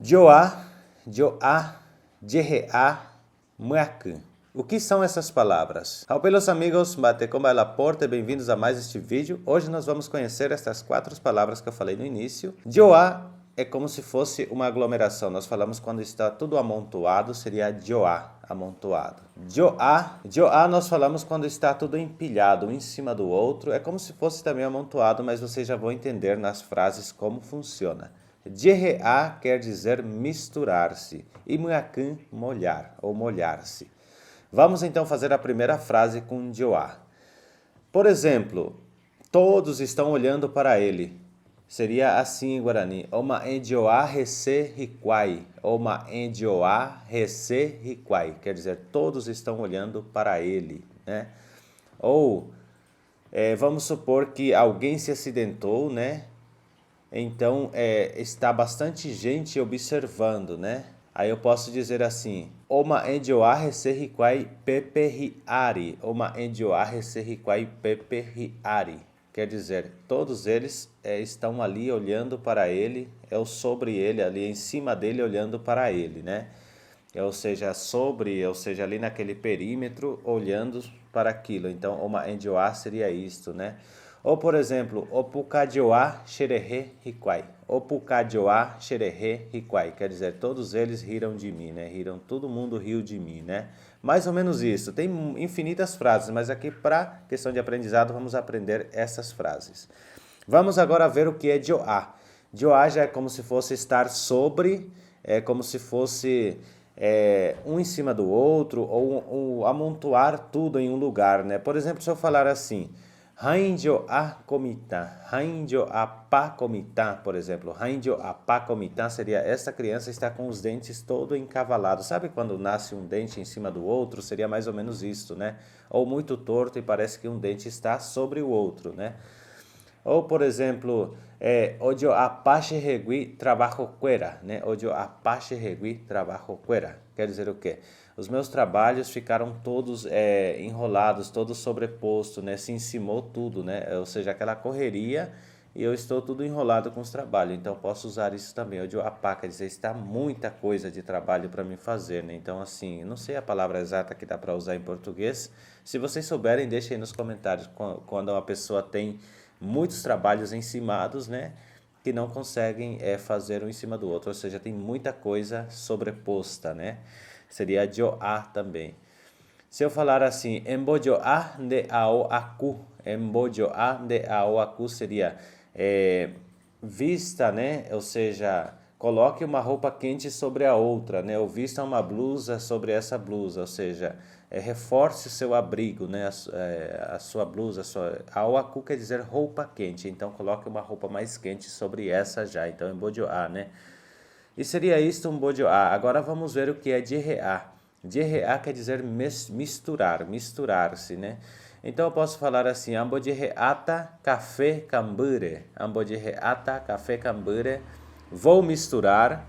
Joá, Joá, Jereá, Muacan. O que são essas palavras? Pelos amigos, bate com a porta e bem-vindos a mais este vídeo. Hoje nós vamos conhecer estas 4 palavras que eu falei no início. Joá é como se fosse uma aglomeração. Nós falamos quando está tudo amontoado, seria Joá, amontoado. Joá nós falamos quando está tudo empilhado, um em cima do outro. É como se fosse também amontoado, mas vocês já vão entender nas frases como funciona. Jereá quer dizer misturar-se e Muacan, molhar ou molhar-se. Vamos então fazer a primeira frase com Joá. Por exemplo, todos estão olhando para ele. Seria assim em Guarani. Oma Joá rece riquai. Oma Joá rece riquai. Quer dizer, todos estão olhando para ele, né? Ou, vamos supor que alguém se acidentou, né? Então, está bastante gente observando, né? Aí eu posso dizer assim, Oma Joá rece riquai peperriari. Oma Joá rece riquai peperriari. Quer dizer, todos eles estão ali olhando para ele, sobre ele, ali em cima dele olhando para ele, né? Ou seja, ali naquele perímetro olhando para aquilo. Então, Oma Joá seria isto, né? Ou, por exemplo, Opucajoá xererê riquai. Opucajoá xererê riquai. Quer dizer, todos eles riram de mim, né? Todo mundo riu de mim, né? Mais ou menos isso. Tem infinitas frases, mas aqui para questão de aprendizado vamos aprender essas frases. Vamos agora ver o que é Joá. Joá já é como se fosse estar sobre, é como se fosse um em cima do outro, ou amontoar tudo em um lugar, né? Por exemplo, se eu falar assim... Hainjo a comitã, hainjo a pá comitã, por exemplo. Hainjo a pá comitã seria essa criança está com os dentes todo encavalados. Sabe quando nasce um dente em cima do outro? Seria mais ou menos isso, né? Ou muito torto e parece que um dente está sobre o outro, né? Ou, por exemplo, odio apache regui trabajo cuera, né? Odio apache regui trabajo cuera. Quer dizer o quê? Os meus trabalhos ficaram todos enrolados, todos sobrepostos, né? Se encimou tudo, né? Ou seja, aquela correria e eu estou tudo enrolado com os trabalhos. Então, posso usar isso também. Odio apá, quer dizer, está muita coisa de trabalho para me fazer, né? Então, assim, não sei a palavra exata que dá para usar em português. Se vocês souberem, deixem aí nos comentários quando uma pessoa tem muitos trabalhos encimados, né? Que não conseguem fazer um em cima do outro. Ou seja, tem muita coisa sobreposta, né? Seria Joá também. Se eu falar assim, Embojoá de ao aku. Embojoá de ao aku seria vista, né? Ou seja, coloque uma roupa quente sobre a outra, né? Ou vista uma blusa sobre essa blusa. Ou seja, reforce o seu abrigo, né? A sua blusa. Ao aku quer dizer roupa quente. Então, coloque uma roupa mais quente sobre essa já. Então, Embojoá, né? E seria isto um bojoá. Agora vamos ver o que é jereá. Jereá quer dizer misturar, misturar-se, né? Então eu posso falar assim, ambo jereata café cambure. Ambo jereata café cambure. Vou misturar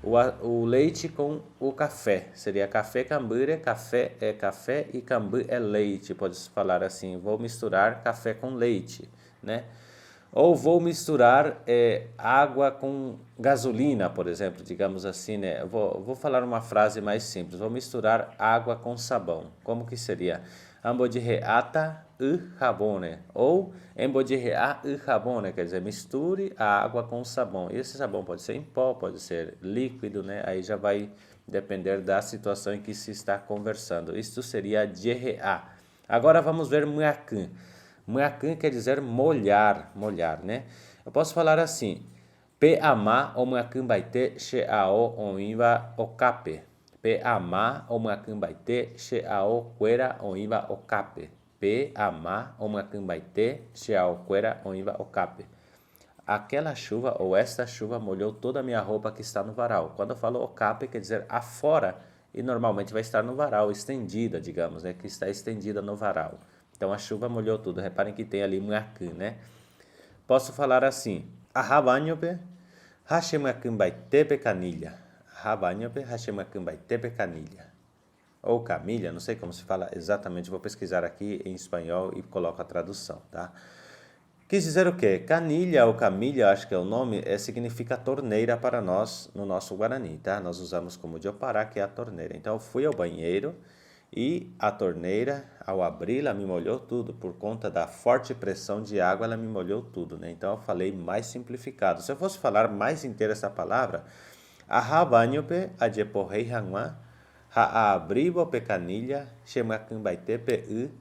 o leite com o café. Seria café cambure, café é café e cambu é leite. Pode falar assim, vou misturar café com leite, né? Ou vou misturar água com gasolina, por exemplo, digamos assim, né? Vou falar uma frase mais simples. Vou misturar água com sabão. Como que seria? Ambodjeata y jabone. Ou embodjeá y jabone, quer dizer, misture a água com sabão. E esse sabão pode ser em pó, pode ser líquido, né? Aí já vai depender da situação em que se está conversando. Isto seria jereá. Agora vamos ver muacan. Muacan quer dizer molhar, molhar, né? Eu posso falar assim, pe ama o muacan baite she ao oiva okape. Pe ama o muacan baite she ao quera oiva okape. Pe ama o muacan baite she ao quera oiva okape. Aquela chuva ou esta chuva molhou toda a minha roupa que está no varal. Quando eu falo okape, quer dizer afora e normalmente vai estar no varal, estendida, digamos, né? Que está estendida no varal. Então a chuva molhou tudo. Reparem que tem ali muacan, né? Posso falar assim, arrabanhope, hachemuacan baitepe canilha. Arrabanhope, hachemuacan baitepe canilha. Ou camilha, não sei como se fala exatamente, vou pesquisar aqui em espanhol e coloco a tradução, tá? Quis dizer o quê? Canilha ou camilha, acho que é o nome, significa torneira para nós no nosso Guarani, tá? Nós usamos como Diopará, que é a torneira. Então eu fui ao banheiro e a torneira, ao abri-la, me molhou tudo. Por conta da forte pressão de água, ela me molhou tudo, né? Então eu falei mais simplificado. Se eu fosse falar mais inteira essa palavra, aha banhope adjeporrei hangwa, ha abribo pe canilha, chemakambaite pe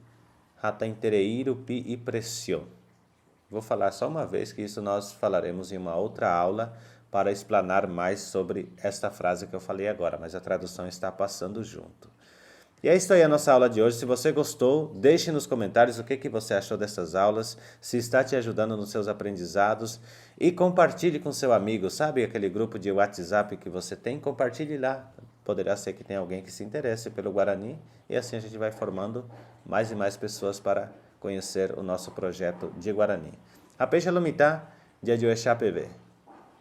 hata intereiru pi e precio. Vou falar só uma vez, que isso nós falaremos em uma outra aula para explanar mais sobre esta frase que eu falei agora, mas a tradução está passando junto. E é isso aí a nossa aula de hoje. Se você gostou, deixe nos comentários o que você achou dessas aulas, se está te ajudando nos seus aprendizados e compartilhe com seu amigo, sabe aquele grupo de WhatsApp que você tem? Compartilhe lá. Poderá ser que tenha alguém que se interesse pelo Guarani e assim a gente vai formando mais e mais pessoas para conhecer o nosso projeto de Guarani. Apesha Lumitá, dia de PV.